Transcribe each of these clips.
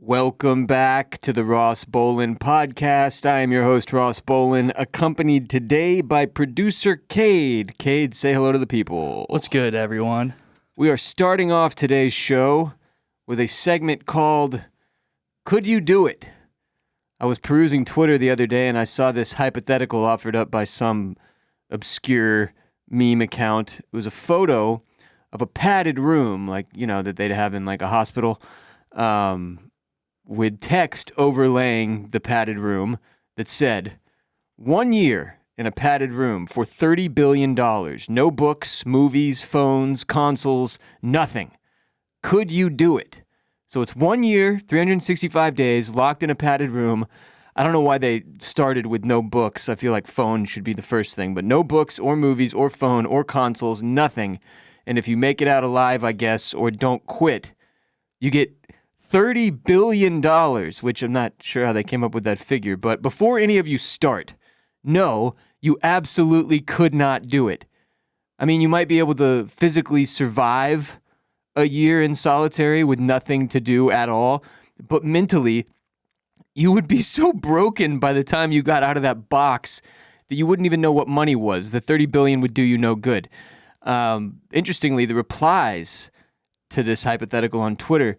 Welcome back to the Ross Bolen podcast. I am your host, Ross Bolen, accompanied today by producer Kade. Kade, say hello to the people. What's good, everyone? We are starting off today's show with a segment called Could You Do It? I was perusing Twitter the other day and I saw this hypothetical offered up by some obscure meme account. It was a photo of a padded room, like, that they'd have in like a hospital, with text overlaying the padded room that said, 1 year in a padded room for $30 billion. No books, movies, phones, consoles, nothing. Could you do it? So it's 1 year, 365 days, locked in a padded room. I don't know why they started with no books. I feel like phone should be the first thing, but no books or movies or phone or consoles, nothing. And if you make it out alive, I guess, or don't quit, you get $30 billion, which I'm not sure how they came up with that figure. But before any of you start, no, you absolutely could not do it. I mean, you might be able to physically survive a year in solitary with nothing to do at all, but mentally, you would be so broken by the time you got out of that box that you wouldn't even know what money was. The $30 billion would do you no good. Interestingly, the replies to this hypothetical on Twitter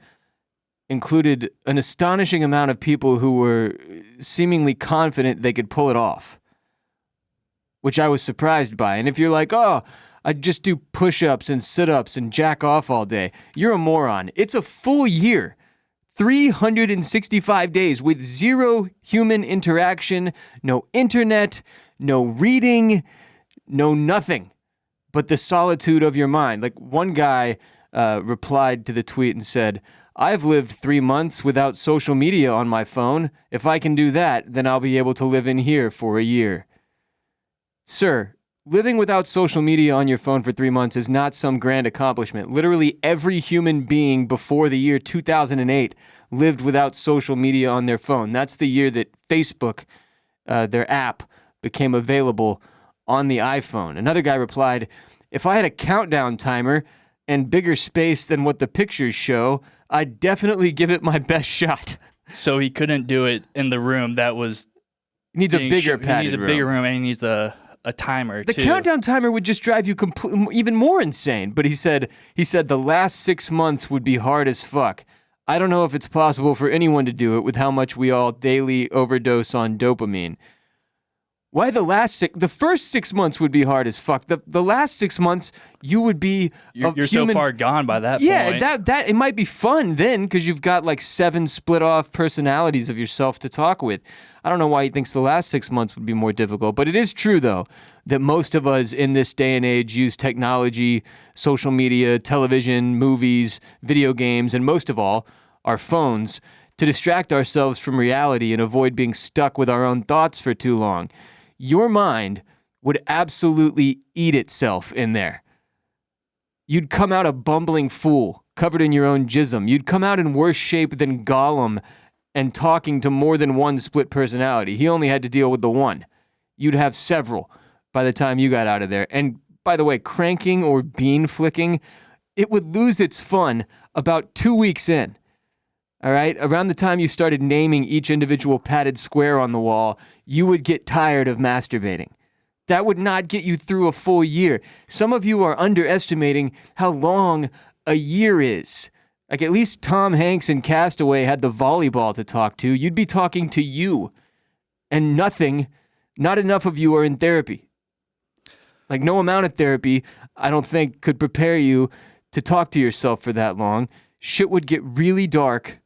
included an astonishing amount of people who were seemingly confident they could pull it off, which I was surprised by. And if you're like, oh, I just do push-ups and sit-ups and jack off all day, you're a moron. It's a full year, 365 days with zero human interaction, no internet, no reading, no nothing but the solitude of your mind. Like one guy replied to the tweet and said, I've lived 3 months without social media on my phone. If I can do that, then I'll be able to live in here for a year. Sir, living without social media on your phone for 3 months is not some grand accomplishment. Literally every human being before the year 2008 lived without social media on their phone. That's the year that Facebook, their app, became available on the iPhone. Another guy replied, if I had a countdown timer and bigger space than what the pictures show, I'd definitely give it my best shot. So he couldn't do it in the room that was... He needs a bigger padded room. He needs a bigger room and he needs a timer, too. The too. countdown timer would just drive you even more insane. But he said the last 6 months would be hard as fuck. I don't know if it's possible for anyone to do it with how much we all daily overdose on dopamine. Why the first 6 months would be hard as fuck. The last 6 months, you would be You're so far gone by that point. Yeah, that it might be fun then because you've got like 7 split off personalities of yourself to talk with. I don't know why he thinks the last 6 months would be more difficult, but it is true though that most of us in this day and age use technology, social media, television, movies, video games, and most of all, our phones to distract ourselves from reality and avoid being stuck with our own thoughts for too long. Your mind would absolutely eat itself in there. You'd come out a bumbling fool, covered in your own jism. You'd come out in worse shape than Gollum and talking to more than one split personality. He only had to deal with the one. You'd have several by the time you got out of there. And by the way, cranking or bean flicking, it would lose its fun about 2 weeks in. All right, around the time you started naming each individual padded square on the wall, you would get tired of masturbating. That would not get you through a full year. Some of you are underestimating how long a year is. Like at least Tom Hanks in Castaway had the volleyball to talk to. You'd be talking to you. And not enough of you are in therapy. Like no amount of therapy, I don't think, could prepare you to talk to yourself for that long. Shit would get really dark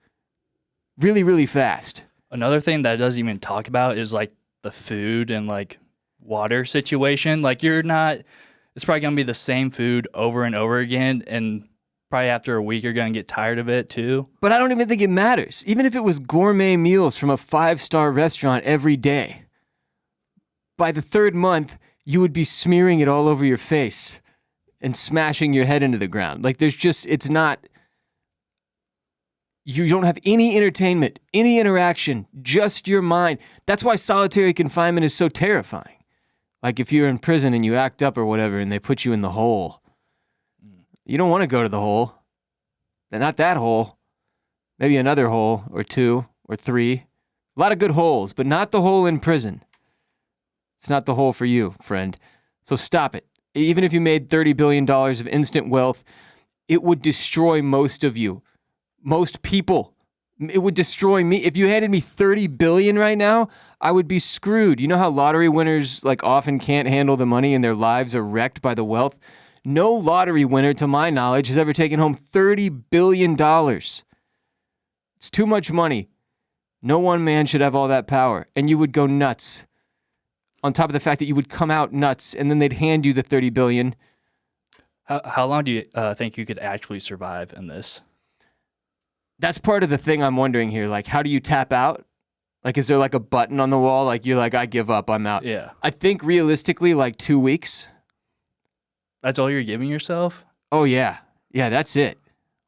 really, really fast. Another thing that it doesn't even talk about is like the food and like water situation. Like it's probably going to be the same food over and over again. And probably after a week, you're going to get tired of it too. But I don't even think it matters. Even if it was gourmet meals from a 5-star restaurant every day, by the 3rd month, you would be smearing it all over your face and smashing your head into the ground. Like you don't have any entertainment, any interaction, just your mind. That's why solitary confinement is so terrifying. Like if you're in prison and you act up or whatever and they put you in the hole, you don't want to go to the hole. Not that hole. maybe another hole or 2 or 3. A lot of good holes, but not the hole in prison. It's not the hole for you, friend. So stop it. Even if you made $30 billion of instant wealth, it would destroy most of you. Most people. It would destroy me. If you handed me $30 billion right now, I would be screwed. You know how lottery winners often can't handle the money and their lives are wrecked by the wealth? No lottery winner, to my knowledge, has ever taken home $30 billion. It's too much money. No one man should have all that power, and you would go nuts. On top of the fact that you would come out nuts, and then they'd hand you the $30 billion. How long do you think you could actually survive in this? That's part of the thing I'm wondering here. Like, how do you tap out? Like, is there like a button on the wall? Like, you're like, I give up, I'm out. Yeah. I think realistically, like 2 weeks. That's all you're giving yourself? Oh, yeah. Yeah, that's it.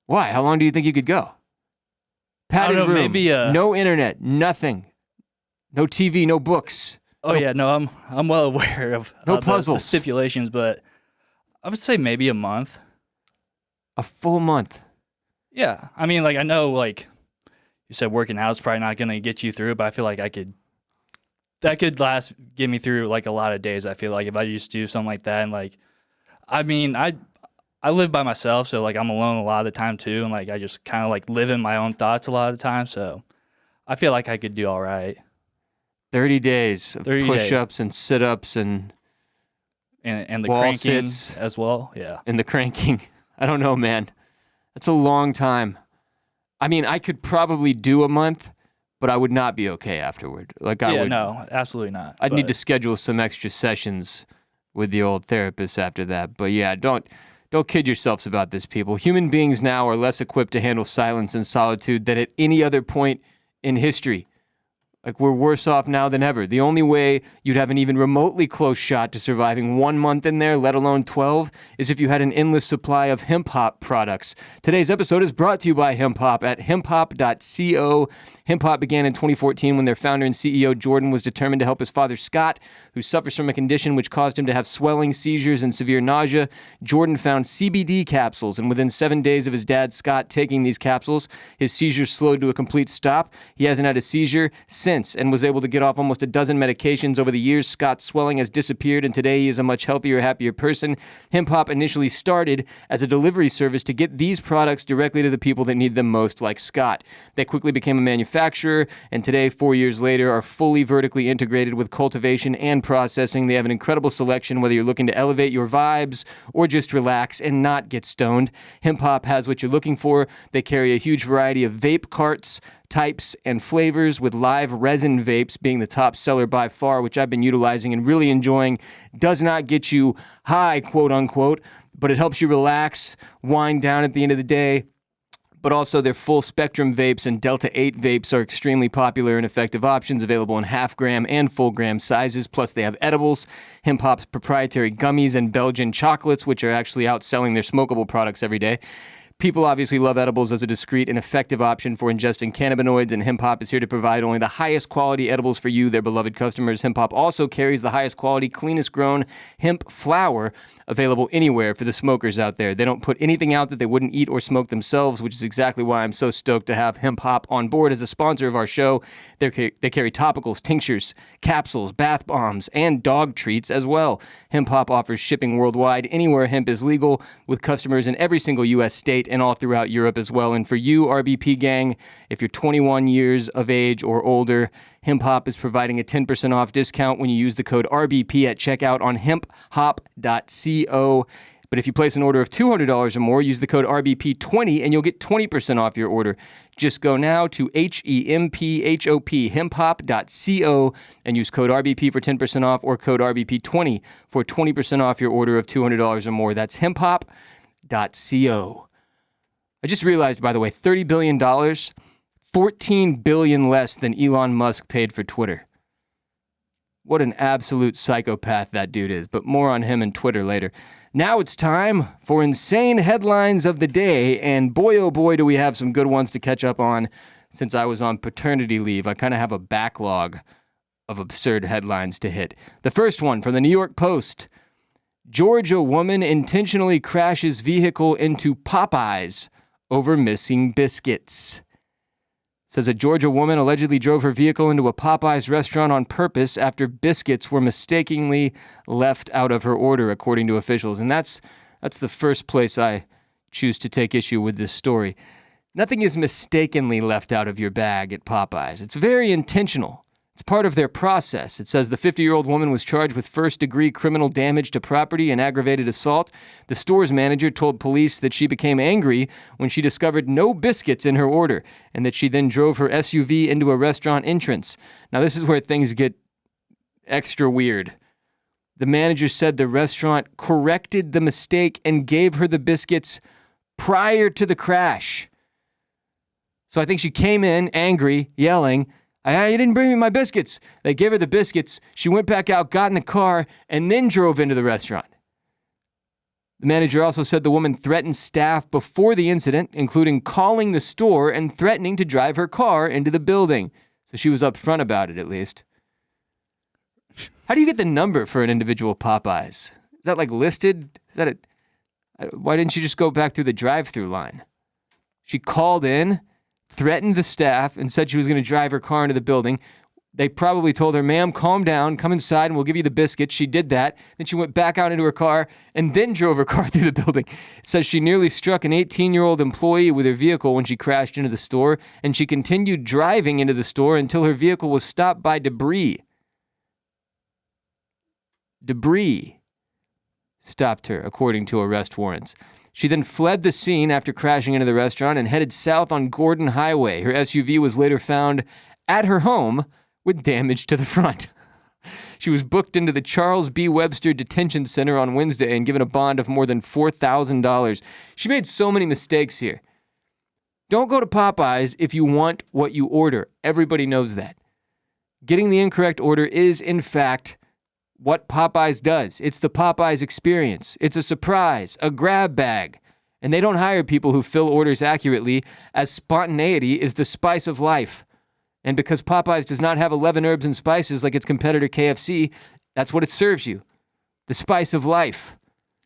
Why? How long do you think you could go? Padded room, maybe no internet, nothing. No TV, no books. Oh, yeah, no, I'm well aware of No the puzzles. stipulations, but I would say maybe a month. A full month. Yeah. I mean, like, I know, like, you said working out is probably not going to get you through, but I feel like that could get me through, like, a lot of days, I feel like, if I just do something like that. And, like, I mean, I live by myself, so, like, I'm alone a lot of the time, too, and, like, I just kind of, like, live in my own thoughts a lot of the time, so I feel like I could do all right. 30 days of 30 push-ups and sit-ups and the wall cranking sits. as well, yeah. And the cranking. I don't know, man. That's a long time. I mean, I could probably do a month, but I would not be okay afterward. Like, I would. No, absolutely not. I'd need to schedule some extra sessions with the old therapist after that. But yeah, don't kid yourselves about this, people. Human beings now are less equipped to handle silence and solitude than at any other point in history. Like, we're worse off now than ever. The only way you'd have an even remotely close shot to surviving 1 month in there, let alone 12, is if you had an endless supply of hemp hop products. Today's episode is brought to you by hemp hop at hemphop.co. Hemp hop began in 2014 when their founder and CEO Jordan was determined to help his father Scott, who suffers from a condition which caused him to have swelling, seizures, and severe nausea. Jordan found CBD capsules, and within 7 days of his dad Scott taking these capsules, his seizures slowed to a complete stop. He hasn't had a seizure since and was able to get off almost a dozen medications over the years. Scott's swelling has disappeared, and today he is a much healthier, happier person. Hemp Hop initially started as a delivery service to get these products directly to the people that need them most, like Scott. They quickly became a manufacturer, and today, 4 years later, are fully vertically integrated with cultivation and processing. They have an incredible selection, whether you're looking to elevate your vibes or just relax and not get stoned. Hemp Hop has what you're looking for. They carry a huge variety of vape carts, types, and flavors, with live resin vapes being the top seller by far, which I've been utilizing and really enjoying. Does not get you high, quote unquote, but it helps you relax, wind down at the end of the day. But also their full spectrum vapes and Delta 8 vapes are extremely popular and effective options, available in half-gram and full-gram sizes. Plus they have edibles, Hemp Hop's proprietary gummies, and Belgian chocolates, which are actually outselling their smokable products every day. People obviously love edibles as a discreet and effective option for ingesting cannabinoids, and Hemp Hop is here to provide only the highest quality edibles for you, their beloved customers. Hemp Hop also carries the highest quality, cleanest grown hemp flower available anywhere for the smokers out there. They don't put anything out that they wouldn't eat or smoke themselves, which is exactly why I'm so stoked to have Hemp Hop on board as a sponsor of our show. They carry topicals, tinctures, capsules, bath bombs, and dog treats as well. Hemp Hop offers shipping worldwide anywhere hemp is legal, with customers in every single U.S. state and all throughout Europe as well. And for you, RBP gang, if you're 21 years of age or older, Hemp Hop is providing a 10% off discount when you use the code RBP at checkout on hemphop.co. But if you place an order of $200 or more, use the code RBP20 and you'll get 20% off your order. Just go now to hemphop.co, and use code RBP for 10% off, or code RBP20 for 20% off your order of $200 or more. That's hemphop.co. I just realized, by the way, $30 billion, $14 billion less than Elon Musk paid for Twitter. What an absolute psychopath that dude is, but more on him and Twitter later. Now it's time for insane headlines of the day, and boy, oh boy, do we have some good ones to catch up on. Since I was on paternity leave, I kind of have a backlog of absurd headlines to hit. The first one from the New York Post. Georgia woman intentionally crashes vehicle into Popeyes over missing biscuits. Says a Georgia woman allegedly drove her vehicle into a Popeyes restaurant on purpose after biscuits were mistakenly left out of her order, according to officials. And that's the first place I choose to take issue with this story. Nothing is mistakenly left out of your bag at Popeyes. It's very intentional. It's part of their process. It says the 50-year-old woman was charged with first-degree criminal damage to property and aggravated assault. The store's manager told police that she became angry when she discovered no biscuits in her order and that she then drove her SUV into a restaurant entrance. Now, this is where things get extra weird. The manager said the restaurant corrected the mistake and gave her the biscuits prior to the crash. So I think she came in angry, yelling, "You didn't bring me my biscuits." They gave her the biscuits. She went back out, got in the car, and then drove into the restaurant. The manager also said the woman threatened staff before the incident, including calling the store and threatening to drive her car into the building. So she was upfront about it, at least. How do you get the number for an individual Popeyes? Is that like listed? Why didn't she just go back through the drive-through line? She called in, threatened the staff, and said she was going to drive her car into the building. They probably told her, "Ma'am, calm down, come inside and we'll give you the biscuits." She did that. Then she went back out into her car and then drove her car through the building. It says she nearly struck an 18-year-old employee with her vehicle when she crashed into the store, and she continued driving into the store until her vehicle was stopped by debris. Debris stopped her, according to arrest warrants. She then fled the scene after crashing into the restaurant and headed south on Gordon Highway. Her SUV was later found at her home with damage to the front. She was booked into the Charles B. Webster Detention Center on Wednesday and given a bond of more than $4,000. She made so many mistakes here. Don't go to Popeyes if you want what you order. Everybody knows that. Getting the incorrect order is, in fact, what Popeyes does. It's the Popeyes experience. It's a surprise, a grab bag. And they don't hire people who fill orders accurately, as spontaneity is the spice of life. And because Popeyes does not have 11 herbs and spices like its competitor KFC, that's what it serves you. The spice of life.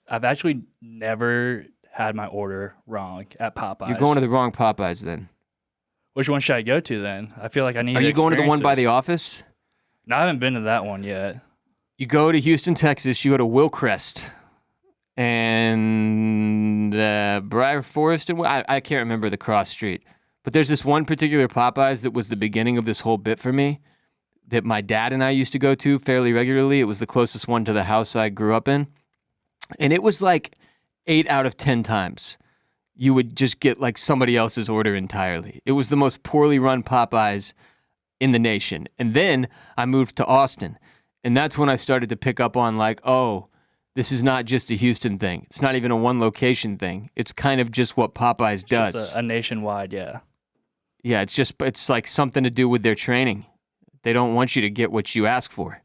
I've actually never had my order wrong at Popeyes. You're going to the wrong Popeyes then. Which one should I go to then? I feel like I need to Are you going to the one by experience the this. office? No, I haven't been to that one yet. You go to Houston, Texas, you go to Wilcrest and Briar Forest. And I can't remember the cross street. But there's this one particular Popeyes that was the beginning of this whole bit for me that my dad and I used to go to fairly regularly. It was the closest one to the house I grew up in. And it was like 8 out of 10 times you would just get like somebody else's order entirely. It was the most poorly run Popeyes in the nation. And then I moved to Austin. And that's when I started to pick up on like, oh, this is not just a Houston thing. It's not even a one location thing. It's kind of just what Popeyes does. Just a nationwide, yeah. Yeah, it's like something to do with their training. They don't want you to get what you ask for.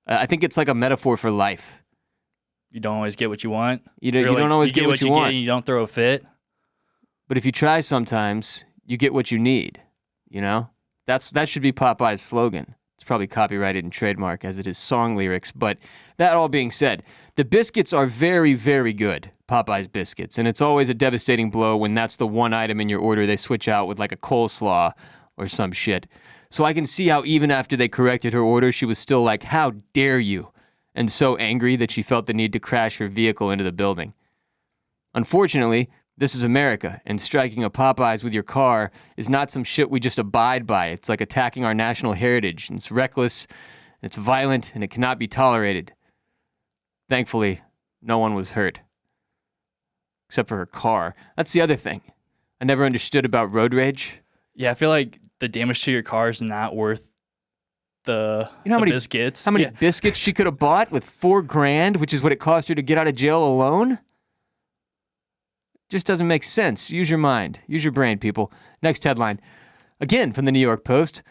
I think it's like a metaphor for life. You don't always get what you want. You don't always get what you want. Get and you don't throw a fit. But if you try sometimes, you get what you need, you know? That should be Popeye's slogan. It's probably copyrighted and trademark as it is song lyrics. But that all being said, the biscuits are very, very good, Popeye's biscuits. And it's always a devastating blow when that's the one item in your order they switch out with like a coleslaw or some shit. So I can see how even after they corrected her order, she was still like, how dare you? And so angry that she felt the need to crash her vehicle into the building. Unfortunately, this is America, and striking a Popeyes with your car is not some shit we just abide by. It's like attacking our national heritage, and it's reckless, and it's violent, and it cannot be tolerated. Thankfully, no one was hurt. Except for her car. That's the other thing I never understood about road rage. Yeah, I feel like the damage to your car is not worth the biscuits. How many biscuits she could have bought with $4,000, which is what it cost her to get out of jail alone? Just doesn't make sense. Use your mind. Use your brain, people. Next headline. Again from the New York Post.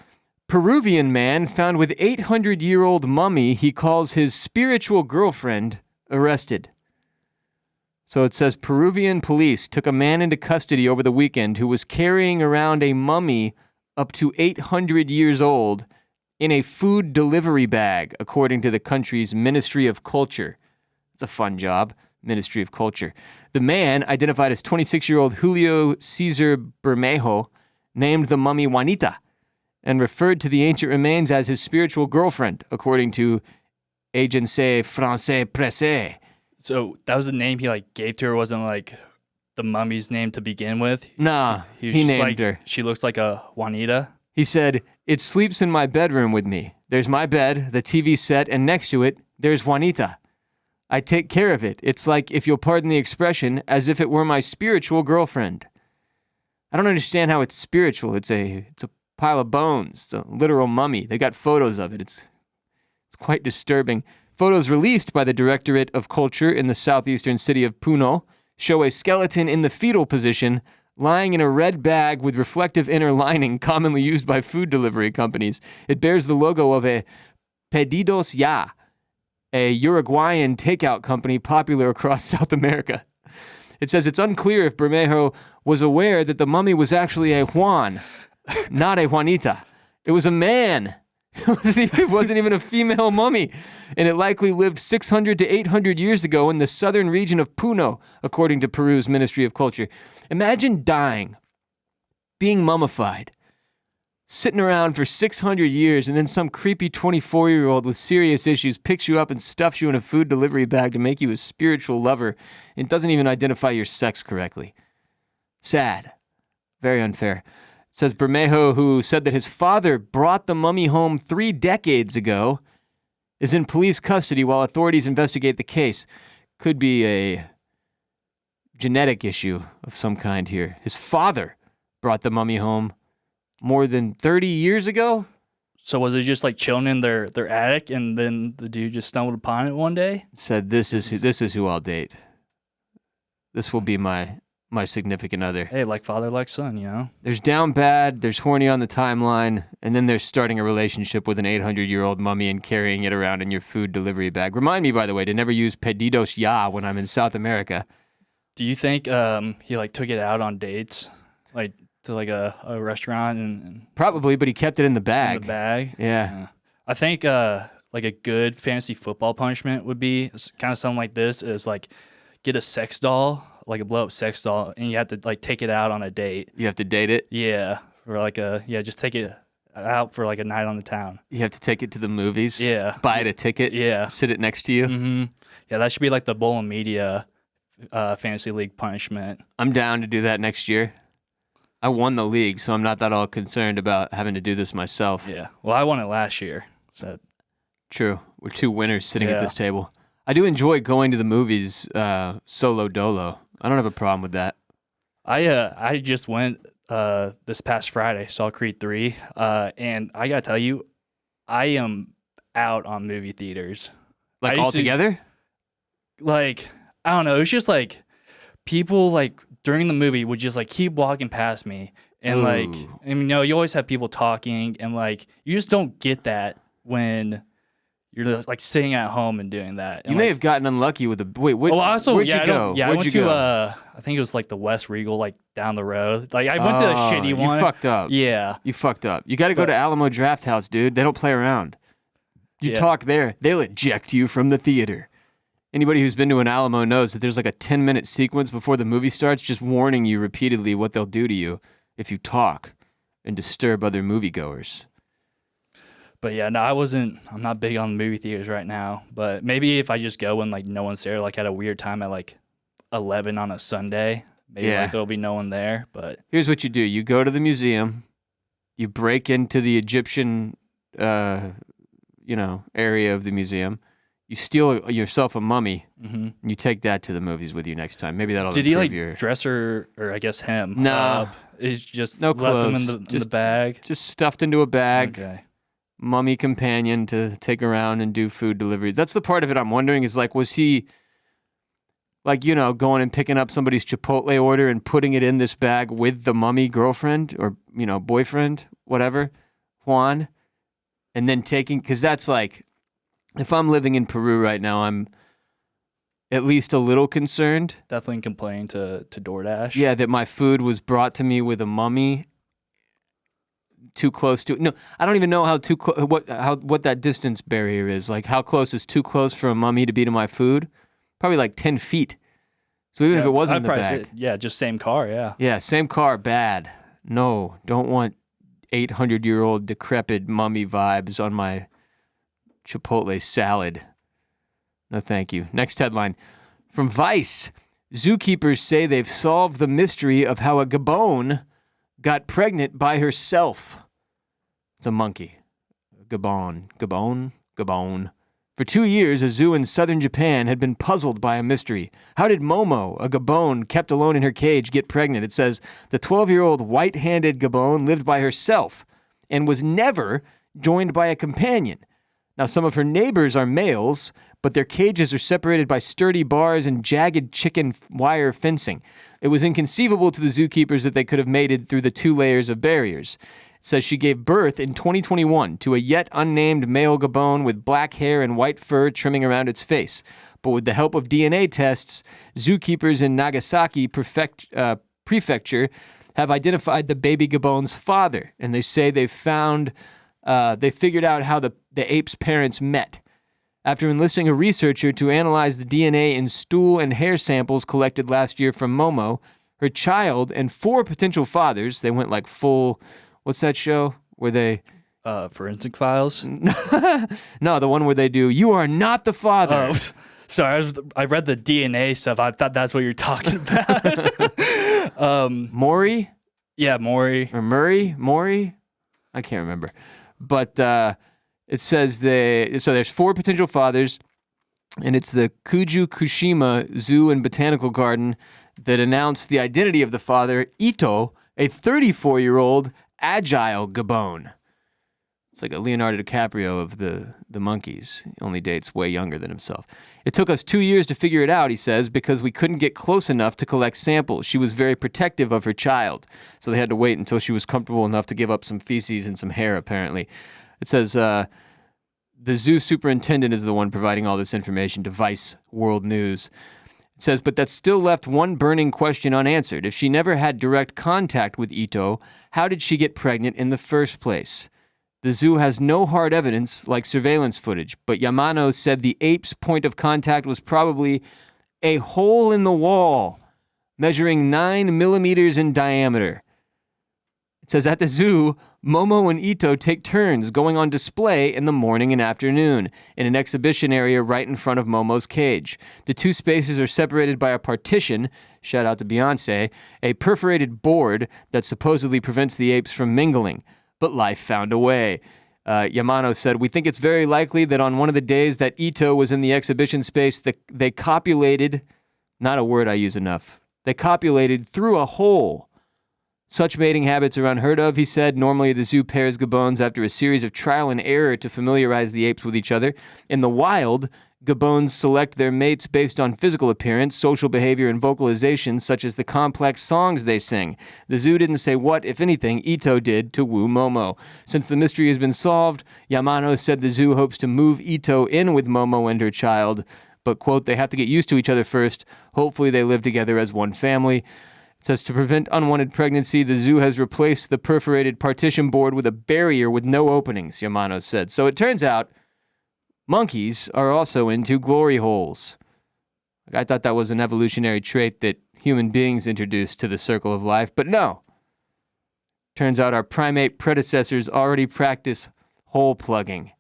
Peruvian man found with 800-year-old mummy he calls his spiritual girlfriend arrested. So it says Peruvian police took a man into custody over the weekend who was carrying around a mummy up to 800 years old in a food delivery bag, according to the country's Ministry of Culture. It's a fun job. Ministry of Culture. The man, identified as 26-year-old Julio Cesar Bermejo, named the mummy Juanita and referred to the ancient remains as his spiritual girlfriend, according to Agence Française Presse. So that was the name he like gave to her. Wasn't like the mummy's name to begin with. Nah, was he just named like, her. She looks like a Juanita. He said, "It sleeps in my bedroom with me. There's my bed, the TV set, and next to it, there's Juanita. I take care of it. It's like, if you'll pardon the expression, as if it were my spiritual girlfriend." I don't understand how it's spiritual. It's a pile of bones. It's a literal mummy. They got photos of it. It's quite disturbing. Photos released by the Directorate of Culture in the southeastern city of Puno show a skeleton in the fetal position, lying in a red bag with reflective inner lining commonly used by food delivery companies. It bears the logo of a Pedidos Ya, a Uruguayan takeout company popular across South America. It says it's unclear if Bermejo was aware that the mummy was actually a Juan, not a Juanita. It was a man. It wasn't even a female mummy, and it likely lived 600 to 800 years ago in the southern region of Puno, according to Peru's Ministry of Culture. Imagine dying, being mummified, sitting around for 600 years, and then some creepy 24-year-old with serious issues picks you up and stuffs you in a food delivery bag to make you a spiritual lover and doesn't even identify your sex correctly. Sad. Very unfair. It says Bermejo, who said that his father brought the mummy home 3 decades ago, is in police custody while authorities investigate the case. Could be a genetic issue of some kind here. His father brought the mummy home more than 30 years ago? So was it just like chilling in their attic, and then the dude just stumbled upon it one day? Said, this is who I'll date. This will be my significant other. Hey, like father, like son, you know? There's down bad, there's horny on the timeline, and then there's starting a relationship with an 800-year-old mummy and carrying it around in your food delivery bag. Remind me, by the way, to never use Pedidos Ya when I'm in South America. Do you think he like took it out on dates, like to like a restaurant and Probably, but he kept it in the bag. in the bag? Yeah. I think like a good fantasy football punishment would be kind of something like this: is like get a sex doll, like a blow up sex doll, and you have to like take it out on a date. You have to date it. Yeah, or like just take it out for like a night on the town. You have to take it to the movies. Yeah, Buy it a ticket. yeah, Sit it next to you. mm-hmm. Yeah, that should be like the Bolen Media fantasy league punishment. I'm down to do that next year. I won the league, so I'm not that all concerned about having to do this myself. Yeah, well, I won it last year, so True. We're 2 winners sitting at Yeah. this table. I do enjoy going to the movies solo dolo. I don't have a problem with that. I just went this past Friday, saw Creed 3, and I gotta tell you, I am out on movie theaters. I Like used all to- together? Like, I don't know, it's just like people like during the movie would just like keep walking past me, and like, Ooh. I mean, you always have people talking, and like you just don't get that when you're just, like sitting at home and doing that. You And, may like, have gotten unlucky with the wait. well, also, where'd yeah, you I go? don't- yeah, I Where'd went you to go? I think it was like the West Regal, like down the road. Like I went to the shitty one. You fucked up. Yeah. You fucked up. You got to go But- to Alamo Draft House, dude. They don't play around. You Yeah. talk there, they'll eject you from the theater. Anybody who's been to an Alamo knows that there's like a 10-minute sequence before the movie starts just warning you repeatedly what they'll do to you if you talk and disturb other moviegoers. But yeah, no, I'm not big on movie theaters right now. But maybe if I just go when like no one's there, like at a weird time at like 11 on a Sunday, maybe Yeah. like there'll be no one there. But Here's what you do. You go to the museum, you break into the Egyptian area of the museum. You steal yourself a mummy, and you take that to the movies with you next time. Maybe that'll did he improve like your... dress her, or I guess him? No. up? It's just No left them in clothes. the Just- bag. Just stuffed into a bag. Okay. Mummy companion to take around and do food deliveries. That's the part of it I'm wondering is like, was he like, going and picking up somebody's Chipotle order and putting it in this bag with the mummy girlfriend or, boyfriend, whatever, Juan, and then because that's like, if I'm living in Peru right now, I'm at least a little concerned. Definitely complain to DoorDash. Yeah, that my food was brought to me with a mummy too close to. No, I don't even know how what that distance barrier is. Like, how close is too close for a mummy to be to my food? Probably like 10 feet. So even if it wasn't in the I'd probably bag. say, yeah, just same car. Yeah. Yeah, same car, bad. No, don't want 800-year-old decrepit mummy vibes on my Chipotle salad. No, thank you. Next headline. From Vice, zookeepers say they've solved the mystery of how a Gibbon got pregnant by herself. It's a monkey. Gibbon. For 2 years, a zoo in southern Japan had been puzzled by a mystery. How did Momo, a Gibbon kept alone in her cage, get pregnant? It says the 12-year-old white-handed Gibbon lived by herself and was never joined by a companion. Now, some of her neighbors are males, but their cages are separated by sturdy bars and jagged chicken wire fencing. It was inconceivable to the zookeepers that they could have mated through the 2 layers of barriers. It says she gave birth in 2021 to a yet unnamed male Gibbon with black hair and white fur trimming around its face. But with the help of DNA tests, zookeepers in Nagasaki prefecture have identified the baby Gibbon's father, and they say they figured out how the ape's parents met. After enlisting a researcher to analyze the DNA in stool and hair samples collected last year from Momo, her child and 4 potential fathers, they went like full, what's that show where they... Forensic Files? No, the one where they do, you are not the father. Oh, sorry, I read the DNA stuff. I thought that's what you're talking about. Maury? Yeah, Maury. Or Maury? I can't remember. But it says so there's 4 potential fathers, and it's the Kushima Zoo and Botanical Garden that announced the identity of the father, Ito, a 34-year-old agile Gibbon. It's like a Leonardo DiCaprio of the monkeys. He only dates way younger than himself. It took us 2 years to figure it out, he says, because we couldn't get close enough to collect samples. She was very protective of her child, so they had to wait until she was comfortable enough to give up some feces and some hair, apparently. It says the zoo superintendent is the one providing all this information to Vice World News. It says, but that still left one burning question unanswered. If she never had direct contact with Ito, how did she get pregnant in the first place? The zoo has no hard evidence like surveillance footage, but Yamano said the ape's point of contact was probably a hole in the wall measuring 9 millimeters in diameter. It says at the zoo, Momo and Ito take turns going on display in the morning and afternoon in an exhibition area right in front of Momo's cage. The 2 spaces are separated by a partition, shout out to Beyonce, a perforated board that supposedly prevents the apes from mingling. But life found a way. Yamano said, we think it's very likely that on one of the days that Ito was in the exhibition space, they copulated, not a word I use enough, they copulated through a hole. Such mating habits are unheard of, he said. Normally the zoo pairs Gibbons after a series of trial and error to familiarize the apes with each other. In the wild, Gibbons select their mates based on physical appearance, social behavior, and vocalization, such as the complex songs they sing. The zoo didn't say what, if anything, Ito did to woo Momo. Since the mystery has been solved, Yamano said the zoo hopes to move Ito in with Momo and her child, but, quote, they have to get used to each other first. Hopefully they live together as one family. It says to prevent unwanted pregnancy, the zoo has replaced the perforated partition board with a barrier with no openings, Yamano said. So it turns out monkeys are also into glory holes. I thought that was an evolutionary trait that human beings introduced to the circle of life, but no. Turns out our primate predecessors already practice hole plugging.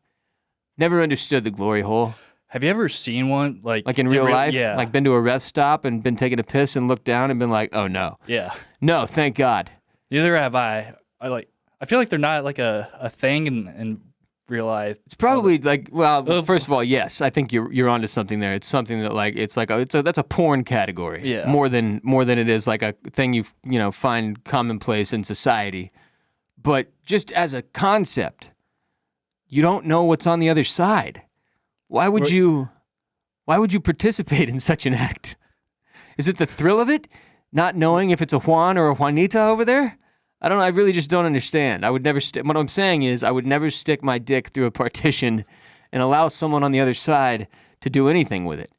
Never understood the glory hole. Have you ever seen one? Like in real life? Yeah. Like been to a rest stop and been taking a piss and looked down and been like, oh no. Yeah. No, thank God. Neither have I. I feel like they're not like a thing in real life. It's probably first of all, yes, I think you're onto something there. It's something that that's a porn category. Yeah. More than it is like a thing you find commonplace in society. But just as a concept, you don't know what's on the other side. Why would you participate in such an act? Is it the thrill of it? Not knowing if it's a Juan or a Juanita over there? I don't know. I really just don't understand. I would never what I'm saying is I would never stick my dick through a partition and allow someone on the other side to do anything with it.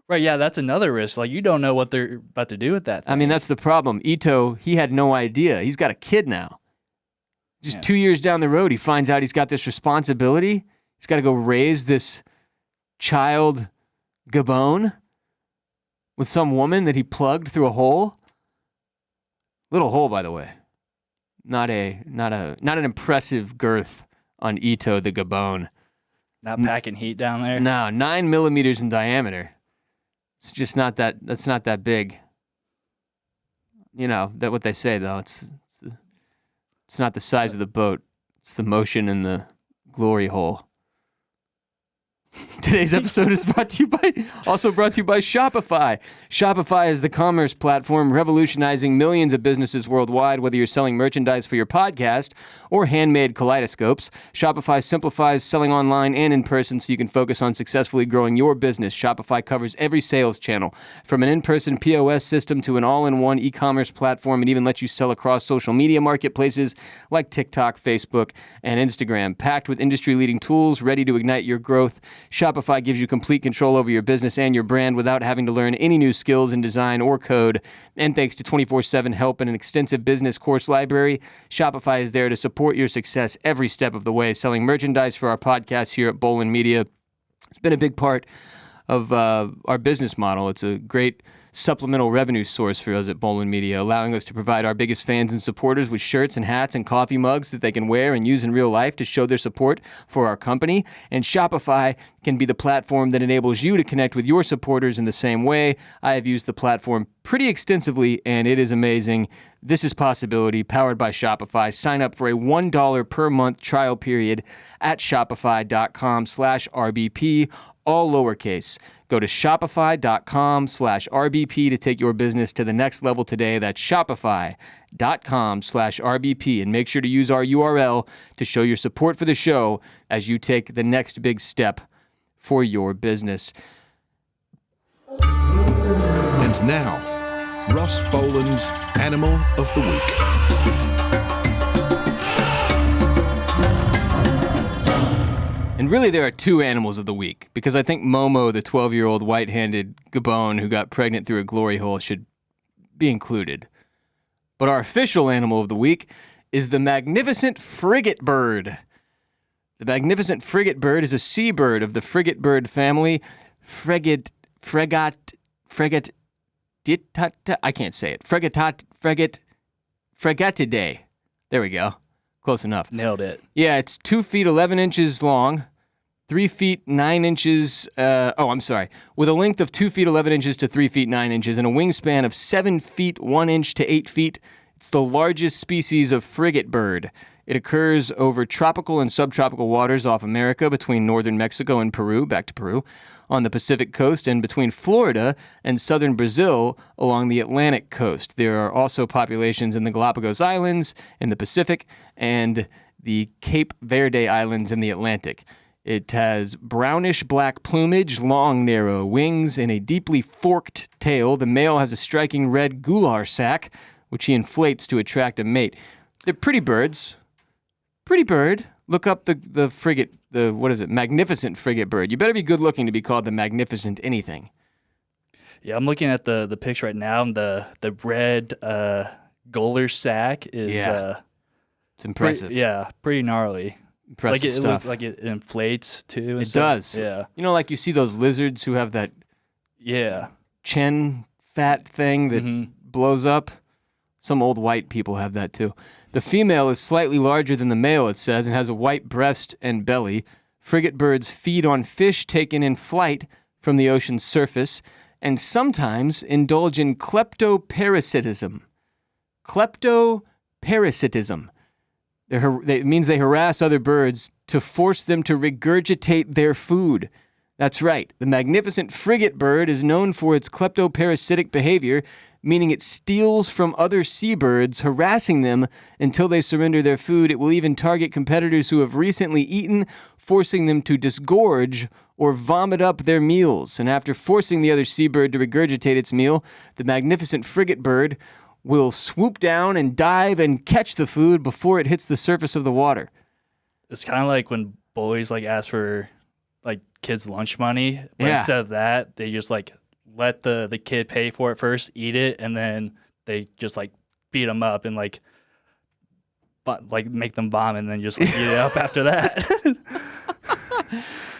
Right, yeah, that's another risk. Like, you don't know what they're about to do with that thing. I mean, that's the problem. Ito, he had no idea. He's got a kid now. Just 2 years down the road, he finds out he's got this responsibility. He's got to go raise this child Gibbon with some woman that he plugged through a hole. Little hole, by the way. Not an impressive girth on Ito the Gibbon. Not packing heat down there. No, 9 millimeters in diameter. It's just not that. That's not that big. You know that what they say though. It's not the size of the boat. It's the motion in the glory hole. Today's episode is brought to you by Shopify. Shopify is the commerce platform revolutionizing millions of businesses worldwide. Whether you're selling merchandise for your podcast or handmade kaleidoscopes, Shopify simplifies selling online and in person so you can focus on successfully growing your business. Shopify covers every sales channel, from an in-person POS system to an all-in-one e-commerce platform. It even lets you sell across social media marketplaces like TikTok, Facebook, and Instagram. Packed with industry-leading tools ready to ignite your growth, Shopify gives you complete control over your business and your brand without having to learn any new skills in design or code. And thanks to 24/7 help and an extensive business course library, Shopify is there to support your success every step of the way. Selling merchandise for our podcast here at Bolen Media, it's been a big part of our business model. It's a great supplemental revenue source for us at Bolen Media, allowing us to provide our biggest fans and supporters with shirts and hats and coffee mugs that they can wear and use in real life to show their support for our company. And Shopify can be the platform that enables you to connect with your supporters in the same way. I have used the platform pretty extensively, and it is amazing. This is Possibility, powered by Shopify. Sign up for a $1 per month trial period at shopify.com/RBP, all lowercase. Go to shopify.com/RBP to take your business to the next level today. That's shopify.com/RBP. And make sure to use our URL to show your support for the show as you take the next big step for your business. And now, Ross Bolen's Animal of the Week. And really, there are two animals of the week, because I think Momo, the 12-year-old white-handed Gibbon who got pregnant through a glory hole, should be included. But our official animal of the week is the magnificent frigate bird. The magnificent frigate bird is a seabird of the frigate bird family, I can't say it. Fregatidae. There we go. Close enough. Nailed it. Yeah, it's 2 feet 11 inches long, 3 feet 9 inches. With a length of 2 feet 11 inches to 3 feet 9 inches and a wingspan of 7 feet 1 inch to 8 feet. It's the largest species of frigate bird. It occurs over tropical and subtropical waters off America between northern Mexico and Peru, back to Peru, on the Pacific coast, and between Florida and southern Brazil along the Atlantic coast. There are also populations in the Galapagos Islands in the Pacific and the Cape Verde Islands in the Atlantic. It has brownish black plumage, long narrow wings, and a deeply forked tail. The male has a striking red gular sac, which he inflates to attract a mate. They're pretty birds. Pretty bird. Look up the frigate, magnificent frigate bird. You better be good looking to be called the magnificent anything. Yeah, I'm looking at the picture right now. And the red gular sac is it's impressive. pretty gnarly. Impressive It stuff. looks like it inflates too. It does. Yeah. You know, like you see those lizards who have that chin fat thing that blows up? Some old white people have that too. The female is slightly larger than the male, it says, and has a white breast and belly. Frigate birds feed on fish taken in flight from the ocean's surface and sometimes indulge in kleptoparasitism. Kleptoparasitism. It means they harass other birds to force them to regurgitate their food. That's right. The magnificent frigate bird is known for its kleptoparasitic behavior, meaning it steals from other seabirds, harassing them until they surrender their food. It will even target competitors who have recently eaten, forcing them to disgorge or vomit up their meals. And after forcing the other seabird to regurgitate its meal, the magnificent frigate bird will swoop down and dive and catch the food before it hits the surface of the water. It's kind of like when boys ask for kids' lunch money, but instead of that, they just let the kid pay for it first, eat it, and then they just beat them up and make them vomit and then just eat it up after that.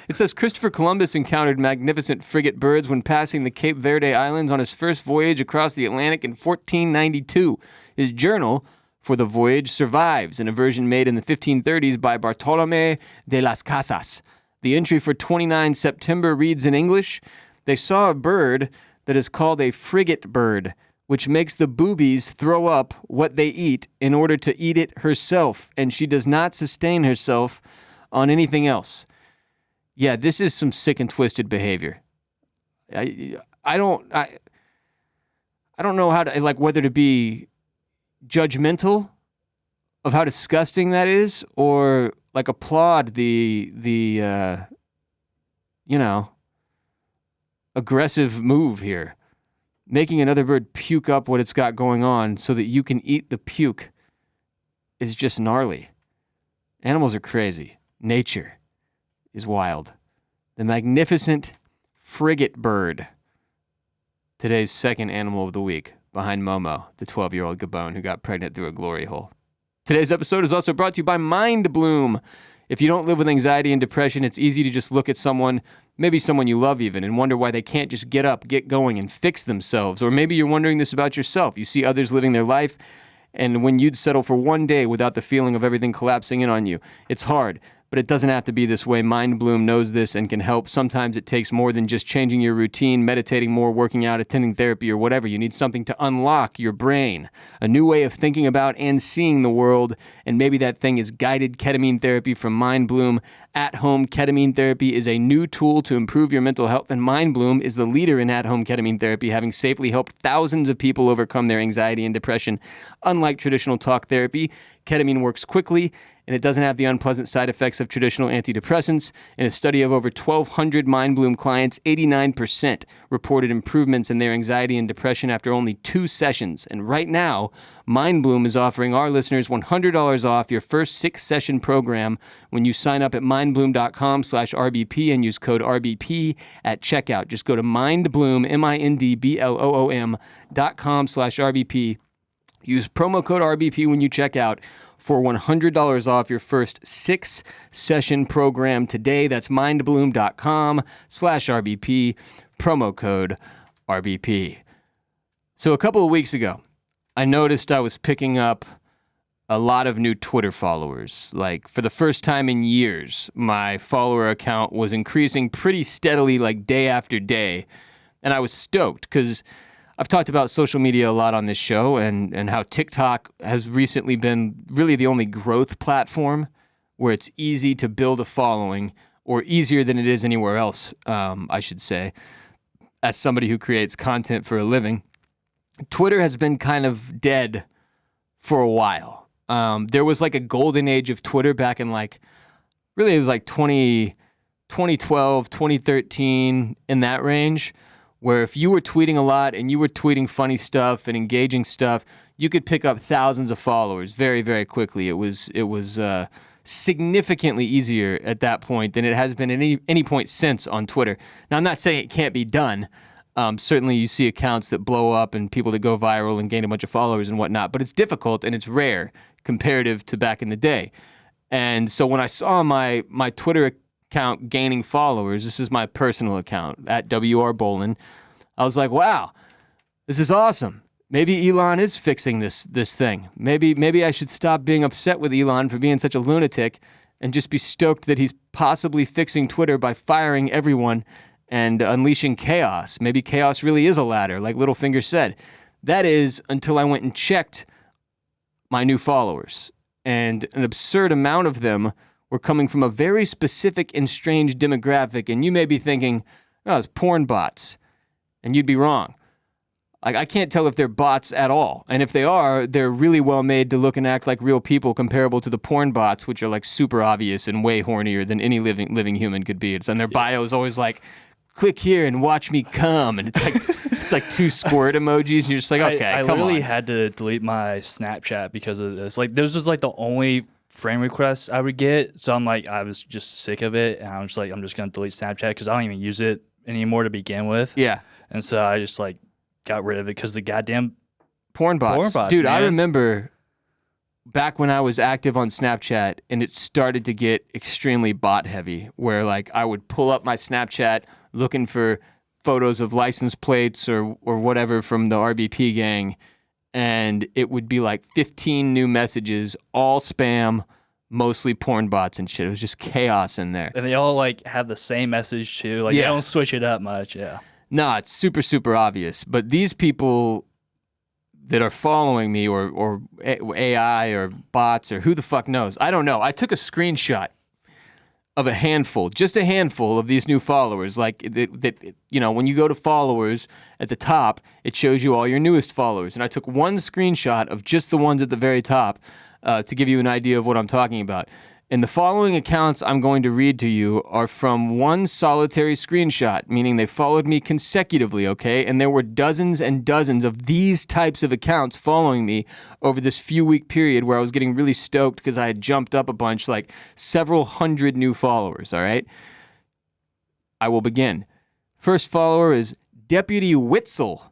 It says Christopher Columbus encountered magnificent frigate birds when passing the Cape Verde Islands on his first voyage across the Atlantic in 1492. His journal for the voyage survives in a version made in the 1530s by Bartolomé de las Casas. The entry for 29 September reads in English, "They saw a bird that is called a frigate bird, which makes the boobies throw up what they eat in order to eat it herself, and she does not sustain herself on anything else." Yeah, this is some sick and twisted behavior. I don't know how to, like, whether to be judgmental of how disgusting that is, or like applaud the aggressive move here. Making another bird puke up what it's got going on so that you can eat the puke is just gnarly. Animals are crazy. Nature is wild. The magnificent frigate bird. Today's second animal of the week, behind Momo, the 12-year-old Gibbon who got pregnant through a glory hole. Today's episode is also brought to you by Mind Bloom. If you don't live with anxiety and depression, it's easy to just look at someone, maybe someone you love even, and wonder why they can't just get up, get going, and fix themselves. Or maybe you're wondering this about yourself. You see others living their life, and when you'd settle for one day without the feeling of everything collapsing in on you, it's hard. But it doesn't have to be this way. Mind Bloom knows this and can help. Sometimes it takes more than just changing your routine, meditating more, working out, attending therapy, or whatever. You need something to unlock your brain, a new way of thinking about and seeing the world. And maybe that thing is guided ketamine therapy from Mind Bloom. At-home ketamine therapy is a new tool to improve your mental health, and Mind Bloom is the leader in at-home ketamine therapy, having safely helped thousands of people overcome their anxiety and depression. Unlike traditional talk therapy, ketamine works quickly, and it doesn't have the unpleasant side effects of traditional antidepressants. In a study of over 1,200 Mind Bloom clients, 89% reported improvements in their anxiety and depression after only 2 sessions. And right now, Mind Bloom is offering our listeners $100 off your first 6-session program when you sign up at mindbloom.com/RBP and use code RBP at checkout. Just go to mindbloom, mindbloom.com/RBP. Use promo code RBP when you check out for $100 off your first 6-session program today. That's mindbloom.com/RBP, promo code RBP. So a couple of weeks ago, I noticed I was picking up a lot of new Twitter followers. Like, for the first time in years, my follower account was increasing pretty steadily, like day after day. And I was stoked because I've talked about social media a lot on this show and how TikTok has recently been really the only growth platform where it's easy to build a following, or easier than it is anywhere else, I should say, as somebody who creates content for a living. Twitter has been kind of dead for a while. There was like a golden age of Twitter back in it was like 2012, 2013, in that range, where if you were tweeting a lot and you were tweeting funny stuff and engaging stuff, you could pick up thousands of followers very, very quickly. It was significantly easier at that point than it has been at any point since on Twitter. Now, I'm not saying it can't be done. Certainly you see accounts that blow up and people that go viral and gain a bunch of followers and whatnot, but it's difficult and it's rare comparative to back in the day. And so when I saw my Twitter account gaining followers, this is my personal account, at WR Bolen, I was like, wow, this is awesome. Maybe Elon is fixing this thing. Maybe I should stop being upset with Elon for being such a lunatic and just be stoked that he's possibly fixing Twitter by firing everyone and unleashing chaos. Maybe chaos really is a ladder, like Littlefinger said. That is, until I went and checked my new followers. And an absurd amount of them were coming from a very specific and strange demographic. And you may be thinking, oh, it's porn bots. And you'd be wrong. I can't tell if they're bots at all. And if they are, they're really well made to look and act like real people, comparable to the porn bots, which are like super obvious and way hornier than any living human could be. It's on their bio is always like, click here and watch me come. And it's like 2 squirt emojis. And you're just like, okay, I come literally on. had to delete my Snapchat because of this. Like, this was like the only friend requests I would get. So I was just sick of it. And I was like, I'm just going to delete Snapchat because I don't even use it anymore to begin with. Yeah. And so I just got rid of it because the goddamn Porn bots. Dude, Dude, man. I remember back when I was active on Snapchat, and it started to get extremely bot heavy, where like I would pull up my Snapchat looking for photos of license plates or whatever from the RBP gang, and it would be like 15 new messages, all spam, mostly porn bots and shit. It was just chaos in there. And they all like have the same message too. Like Yeah. they don't switch it up much. Yeah. No, it's super, super obvious. But these people that are following me or AI or bots or who the fuck knows, I don't know. I took a screenshot of just a handful of these new followers. Like, that, you know, when you go to followers at the top, it shows you all your newest followers. And I took one screenshot of just the ones at the very top to give you an idea of what I'm talking about. And the following accounts I'm going to read to you are from one solitary screenshot, meaning they followed me consecutively, okay? And there were dozens and dozens of these types of accounts following me over this few-week period where I was getting really stoked because I had jumped up a bunch, like several hundred new followers, all right? I will begin. First follower is Deputy Witzel,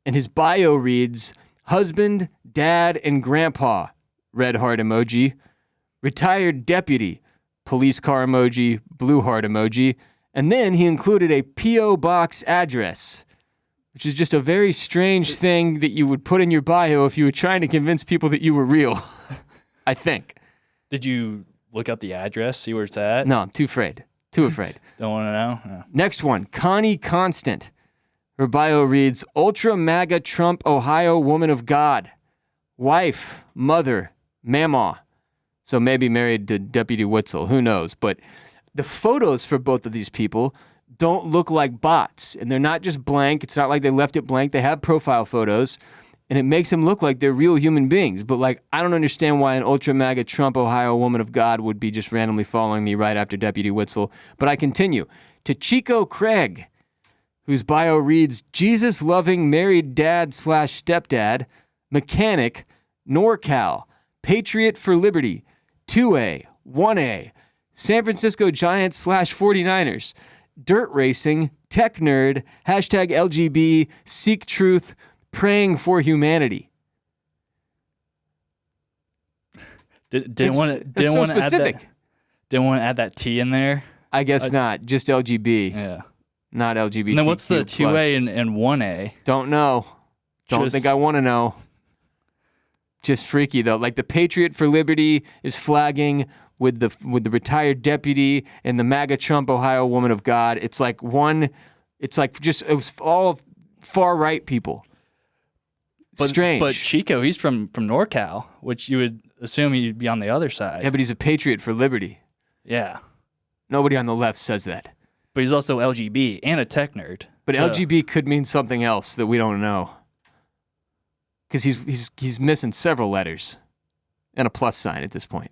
and his bio reads, husband, dad, and grandpa, red heart emoji. Retired deputy, police car emoji, blue heart emoji, and then he included a P.O. box address, which is just a very strange thing that you would put in your bio if you were trying to convince people that you were real, I think. Did you look up the address, see where it's at? No, I'm too afraid. Too afraid. Don't want to know? No. Next one, Connie Constant. Her bio reads, Ultra MAGA Trump Ohio woman of God. Wife, mother, mamaw. So maybe married to Deputy Witzel, who knows? But the photos for both of these people don't look like bots, and they're not just blank. It's not like they left it blank. They have profile photos, and it makes them look like they're real human beings. But like, I don't understand why an ultra MAGA Trump Ohio woman of God would be just randomly following me right after Deputy Witzel. But I continue. To Chico Craig, whose bio reads, Jesus-loving married dad/stepdad, mechanic, NorCal, patriot for liberty, 2A, 1A, San Francisco Giants /49ers, dirt racing, tech nerd, hashtag LGB, seek truth, praying for humanity. Didn't want to so add that. specific. Didn't want to add that T in there. I guess not. Just LGB, Yeah. not LGBT. And then what's the 2A and 1A? Don't know. Don't Just- think I want to know. Just freaky though. Like the Patriot for Liberty is flagging with the retired deputy and the MAGA Trump Ohio woman of God. It's like it was all far right people. Strange. But Chico, he's from NorCal, which you would assume he'd be on the other side. Yeah, but he's a Patriot for Liberty. Yeah. Nobody on the left says that. But he's also LGB and a tech nerd. But So- LGB could mean something else that we don't know. Because he's missing several letters and a plus sign at this point.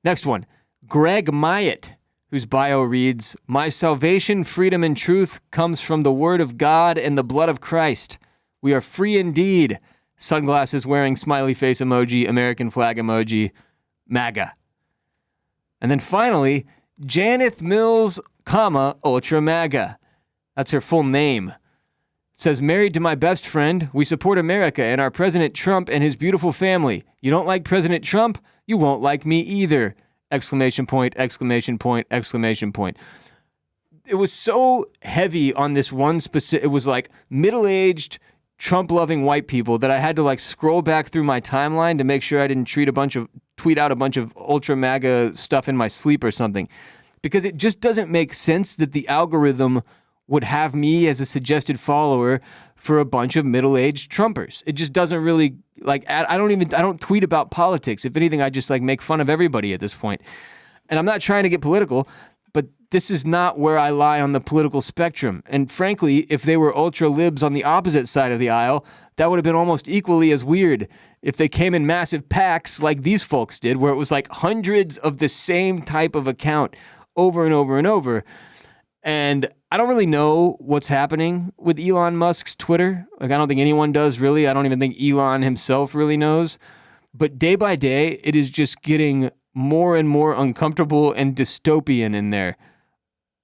Next one, Greg Myatt, whose bio reads, my salvation, freedom, and truth comes from the word of God and the blood of Christ. We are free indeed. Sunglasses wearing smiley face emoji, American flag emoji, MAGA. And then finally, Janeth Mills, Ultra MAGA. That's her full name. It says, married to my best friend, we support America and our President Trump and his beautiful family. You don't like President Trump? You won't like me either. Exclamation point, exclamation point, exclamation point. It was so heavy on this one specific, it was like middle-aged, Trump-loving white people that I had to like scroll back through my timeline to make sure I didn't tweet out a bunch of ultra MAGA stuff in my sleep or something. Because it just doesn't make sense that the algorithm would have me as a suggested follower for a bunch of middle-aged Trumpers. It just doesn't really, like, I don't tweet about politics. If anything, I just like make fun of everybody at this point. And I'm not trying to get political, but this is not where I lie on the political spectrum. And frankly, if they were ultra libs on the opposite side of the aisle, that would have been almost equally as weird if they came in massive packs like these folks did, where it was like hundreds of the same type of account over and over and over. And I don't really know what's happening with Elon Musk's Twitter. Like, I don't think anyone does really. I don't even think Elon himself really knows. But day by day, it is just getting more and more uncomfortable and dystopian in there.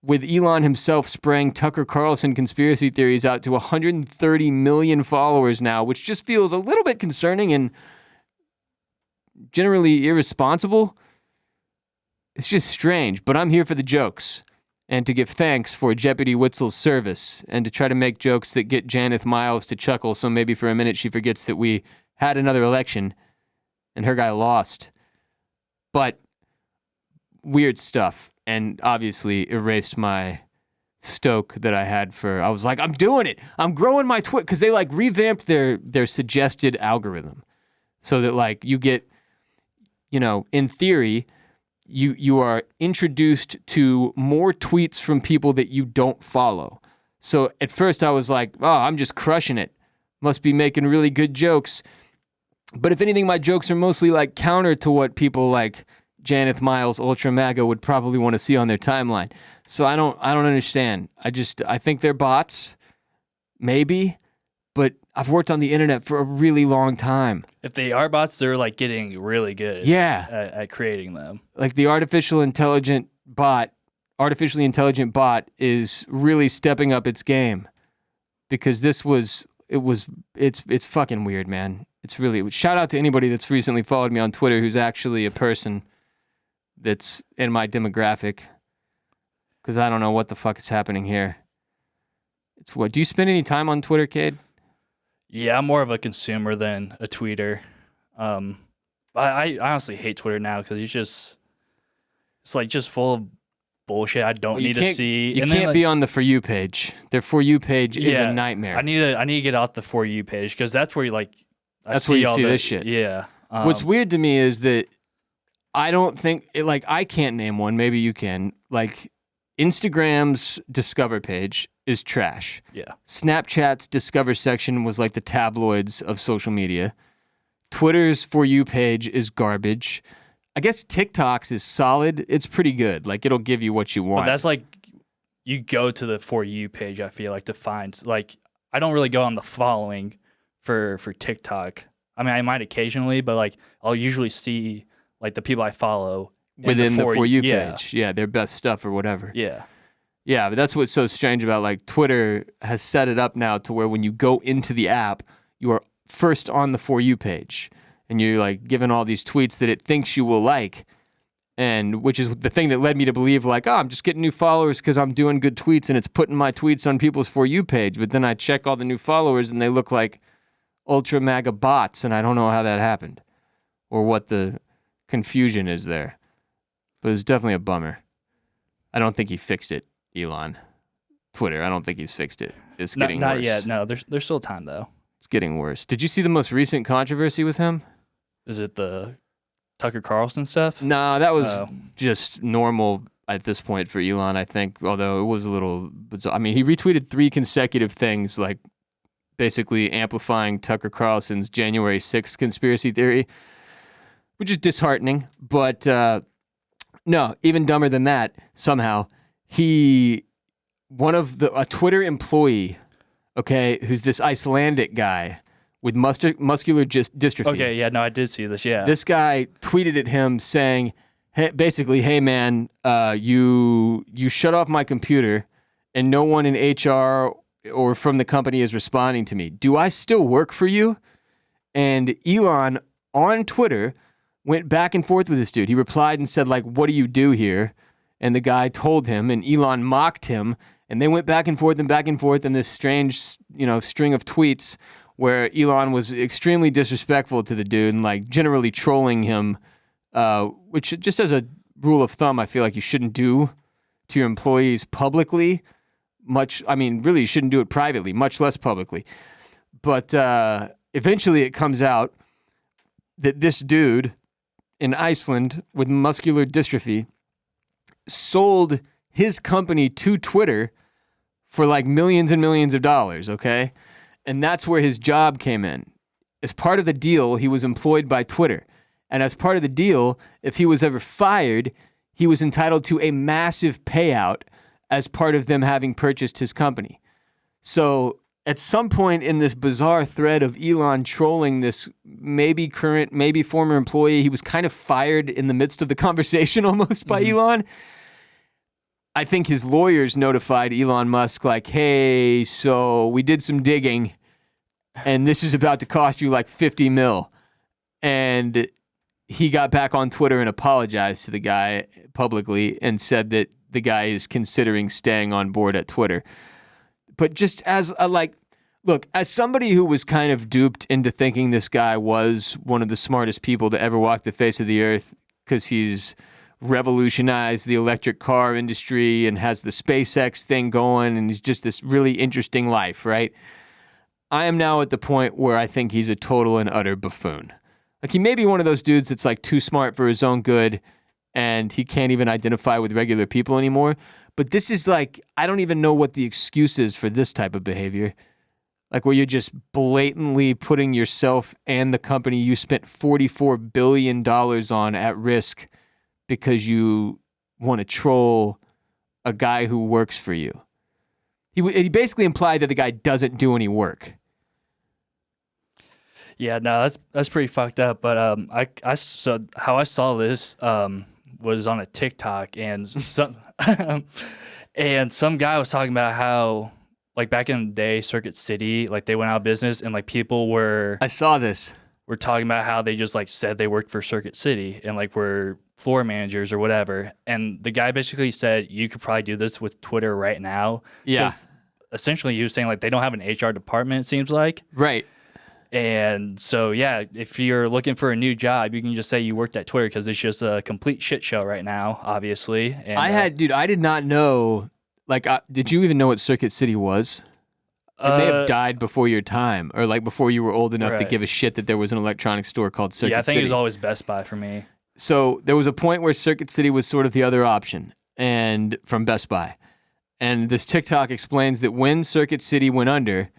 With Elon himself spraying Tucker Carlson conspiracy theories out to 130 million followers now, which just feels a little bit concerning. And generally irresponsible. It's just strange, but I'm here for the jokes and to give thanks for Jeopardy Witzel's service and to try to make jokes that get Janeth Miles to chuckle so maybe for a minute she forgets that we had another election and her guy lost. But weird stuff, and obviously erased my stoke that I had I was like, I'm doing it. I'm growing my Twitter, because they like revamped their suggested algorithm so that like you get, in theory, you are introduced to more tweets from people that you don't follow. So at first I was like, oh, I'm just crushing it. Must be making really good jokes. But if anything, my jokes are mostly like counter to what people like Janeth Miles, Ultra MAGA would probably want to see on their timeline. So I don't understand. I think they're bots, maybe, but I've worked on the internet for a really long time. If they are bots, they're like getting really good at creating them. Like the artificially intelligent bot is really stepping up its game, because it's fucking weird, man. It's really, shout out to anybody that's recently followed me on Twitter who's actually a person that's in my demographic, because I don't know what the fuck is happening here. Do you spend any time on Twitter, Kade? Yeah, I'm more of a consumer than a tweeter. I honestly hate Twitter now because it's like just full of bullshit I don't need to see. You can't be on the For You page. Their For You page is a nightmare. I need to get off the For You page, because that's where you see this shit. Yeah. What's weird to me is that I don't think I can't name one. Maybe you can. Like Instagram's Discover page is trash. Yeah. Snapchat's Discover section was like the tabloids of social media. Twitter's For You page is garbage. I guess TikTok's is solid. It's pretty good. Like it'll give you what you want. But that's like you go to the For You page, I feel like, to find, like, I don't really go on the following for TikTok. I mean, I might occasionally, but like I'll usually see like the people I follow within the For You page. Yeah, their best stuff or whatever. Yeah. Yeah, but that's what's so strange about like Twitter has set it up now to where when you go into the app, you are first on the For You page. And you're like given all these tweets that it thinks you will like, and which is the thing that led me to believe like, oh, I'm just getting new followers because I'm doing good tweets and it's putting my tweets on people's For You page. But then I check all the new followers and they look like Ultra MAGA bots, and I don't know how that happened or what the confusion is there. But it's definitely a bummer. I don't think he fixed it, Elon. Twitter, I don't think he's fixed it. It's getting worse. Not yet. No, there's still time though. It's getting worse. Did you see the most recent controversy with him? Is it the Tucker Carlson stuff? No, that was just normal at this point for Elon, I think, although it was a little bizarre. I mean, he retweeted 3 consecutive things, like basically amplifying Tucker Carlson's January 6th conspiracy theory, which is disheartening. But no, even dumber than that, somehow, a Twitter employee, okay, who's this Icelandic guy with muscular dystrophy. Okay, yeah, no, I did see this, yeah. This guy tweeted at him saying, hey man, you shut off my computer and no one in HR or from the company is responding to me. Do I still work for you? And Elon on Twitter went back and forth with this dude. He replied and said, like, what do you do here? And the guy told him, and Elon mocked him, and they went back and forth in this strange, string of tweets where Elon was extremely disrespectful to the dude and like generally trolling him, which just as a rule of thumb, I feel like you shouldn't do to your employees publicly. Really, you shouldn't do it privately, much less publicly. But eventually it comes out that this dude in Iceland with muscular dystrophy sold his company to Twitter for like millions and millions of dollars, okay? And that's where his job came in. As part of the deal, he was employed by Twitter. And as part of the deal, if he was ever fired, he was entitled to a massive payout as part of them having purchased his company. So at some point in this bizarre thread of Elon trolling this maybe current, maybe former employee, he was kind of fired in the midst of the conversation almost by Elon. I think his lawyers notified Elon Musk like, hey, so we did some digging and this is about to cost you like 50 mil. And he got back on Twitter and apologized to the guy publicly and said that the guy is considering staying on board at Twitter. But just as look, as somebody who was kind of duped into thinking this guy was one of the smartest people to ever walk the face of the earth because he's revolutionized the electric car industry and has the SpaceX thing going and he's just this really interesting life, right? I am now at the point where I think he's a total and utter buffoon. Like, he may be one of those dudes that's like too smart for his own good and he can't even identify with regular people anymore. But this is like, I don't even know what the excuse is for this type of behavior. Like, where you're just blatantly putting yourself and the company you spent $44 billion on at risk because you want to troll a guy who works for you. He basically implied that the guy doesn't do any work. Yeah, no, that's pretty fucked up. But so how I saw this was on a TikTok, and some and some guy was talking about how, like, back in the day, Circuit City, like, they went out of business, and like people were I saw this. Were talking about how they just like said they worked for Circuit City and like were floor managers or whatever. And the guy basically said you could probably do this with Twitter right now. Yeah. Essentially, he was saying like they don't have an HR department, it seems like. Right. And so, yeah, if you're looking for a new job, you can just say you worked at Twitter because it's just a complete shit show right now, obviously. And, I did not know, like, did you even know what Circuit City was? It may have died before your time, or like before you were old enough to give a shit that there was an electronics store called Circuit City. Yeah, I think it was always Best Buy for me. So there was a point where Circuit City was sort of the other option, and from Best Buy. And this TikTok explains that when Circuit City went under,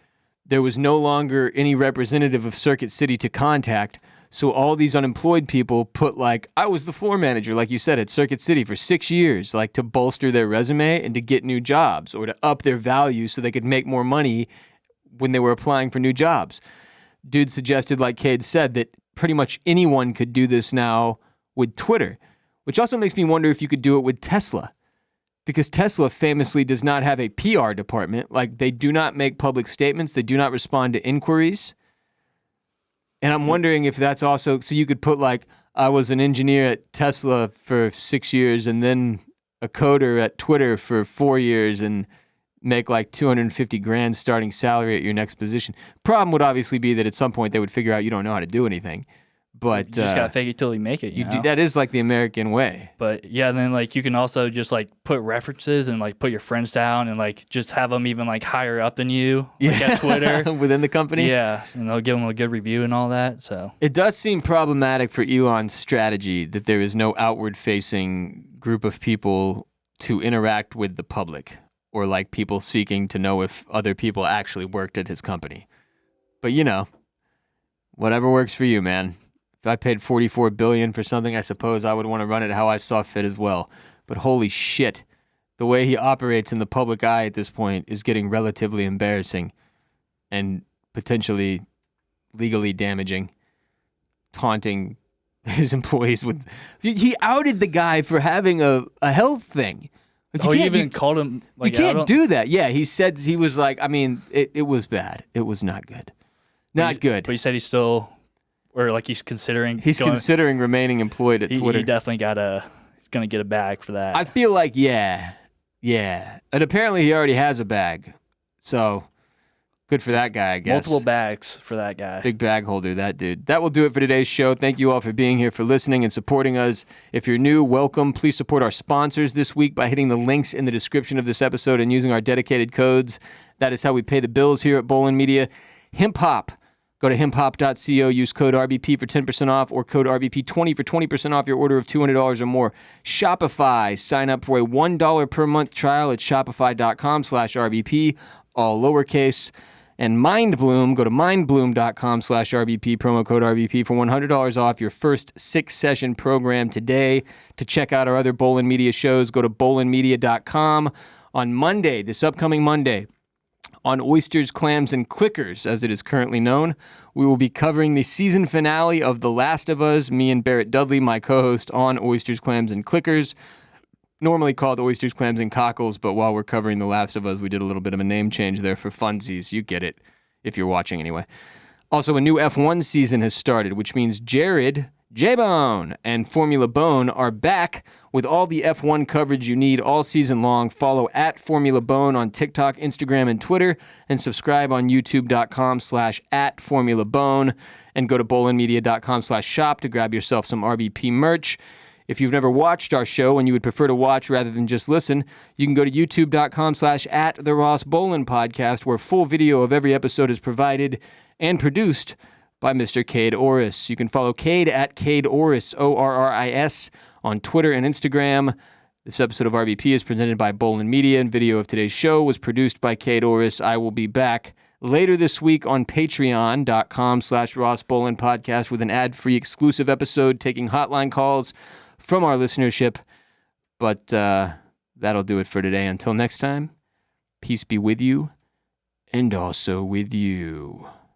there was no longer any representative of Circuit City to contact. So all these unemployed people put, like, I was the floor manager, like you said, at Circuit City for 6 years, like, to bolster their resume and to get new jobs or to up their value so they could make more money when they were applying for new jobs. Dude suggested, like Kade said, that pretty much anyone could do this now with Twitter, which also makes me wonder if you could do it with Tesla. Because Tesla famously does not have a PR department. Like, they do not make public statements. They do not respond to inquiries. And I'm wondering if that's also, so you could put, like, I was an engineer at Tesla for 6 years and then a coder at Twitter for 4 years and make like 250 grand starting salary at your next position. Problem would obviously be that at some point they would figure out you don't know how to do anything. But you just gotta fake it till you make it. You know? That is like the American way. But yeah, then like you can also just like put references and like put your friends down and like just have them even like higher up than you, like at Twitter within the company. Yeah, and they'll give them a good review and all that. So it does seem problematic for Elon's strategy that there is no outward-facing group of people to interact with the public, or like people seeking to know if other people actually worked at his company. But you know, whatever works for you, man. If I paid $44 billion for something, I suppose I would want to run it how I saw fit as well. But holy shit, the way he operates in the public eye at this point is getting relatively embarrassing and potentially legally damaging, taunting his employees with... He outed the guy for having a health thing. Like, he even called him... Like, you can't do that. Yeah, he said, he was like, I mean, it was bad. It was not good. Not good. But he said he's still... Or like he's considering... He's considering remaining employed at Twitter. He definitely he's going to get a bag for that. I feel like, yeah. And apparently he already has a bag. So, good for that guy, I guess. Multiple bags for that guy. Big bag holder, that dude. That will do it for today's show. Thank you all for being here, for listening and supporting us. If you're new, welcome. Please support our sponsors this week by hitting the links in the description of this episode and using our dedicated codes. That is how we pay the bills here at Bolen Media. Hip Hop. Go to hiphop.co, use code RBP for 10% off or code RBP20 for 20% off your order of $200 or more. Shopify, sign up for a $1 per month trial at shopify.com/RBP, all lowercase. And MindBloom, go to mindbloom.com/RBP, promo code RBP for $100 off your first 6-session program today. To check out our other Bolen Media shows, go to bolenmedia.com. On Monday, this upcoming Monday, on Oysters, Clams, and Clickers, as it is currently known, we will be covering the season finale of The Last of Us, me and Barrett Dudley, my co-host on Oysters, Clams, and Clickers, normally called Oysters, Clams, and Cockles, but while we're covering The Last of Us, we did a little bit of a name change there for funsies. You get it, if you're watching anyway. Also, a new F1 season has started, which means Jared J-Bone and Formula Bone are back with all the F1 coverage you need all season long. Follow at Formula Bone on TikTok, Instagram, and Twitter, and subscribe on youtube.com/@FormulaBone, and go to bolenmedia.com/shop to grab yourself some RBP merch. If you've never watched our show and you would prefer to watch rather than just listen, you can go to youtube.com/@the Ross Bolen podcast, where full video of every episode is provided and produced by Mr. Kade Orris. You can follow Kade at Kade Orris, Orris, on Twitter and Instagram. This episode of RBP is presented by Bolen Media, and video of today's show was produced by Kade Orris. I will be back later this week on patreon.com/Ross Bolen podcast with an ad-free exclusive episode taking hotline calls from our listenership. But that'll do it for today. Until next time, peace be with you and also with you.